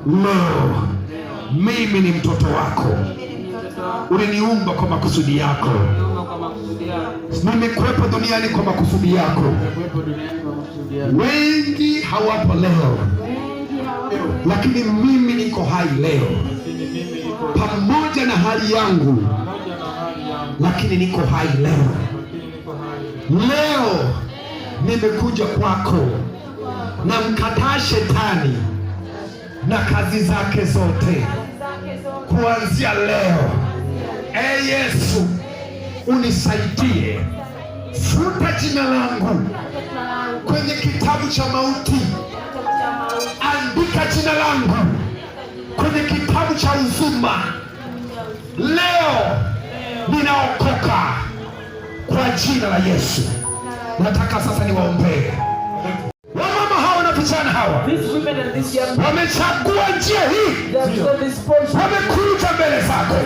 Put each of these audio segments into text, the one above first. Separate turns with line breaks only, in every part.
Leo mimi ni mtoto wako, uliniumba kwa makusudi yako. Nimekuwepo duniani kwa makusudi yako. Wengi hawapo leo, lakini mimi niko hai leo pamoja na hali yangu, lakini niko hai leo. Leo nimekuja kwako na mkataa shetani na kazi zake zote. Kuanzia leo, Yesu, unisaidie. Futa jina langu kwenye kitabu cha mauti, andika jina langu kwenye kitabu cha uzima. Leo ninaokoka kwa jina la Yesu. Nataka sasa niwaombee wamama hawa na vijana hawa, wamechagua njia hii, wamekuja mbele zako.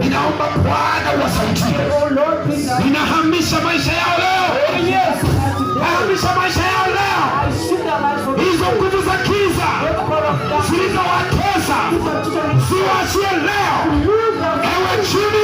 Ninaomba Bwana uwasaidie. Ninahamisha maisha yao leo, nahamisha maisha yao leo. Hizo nguvu za giza zilizowatesa ziwaachie leo. Ewe chini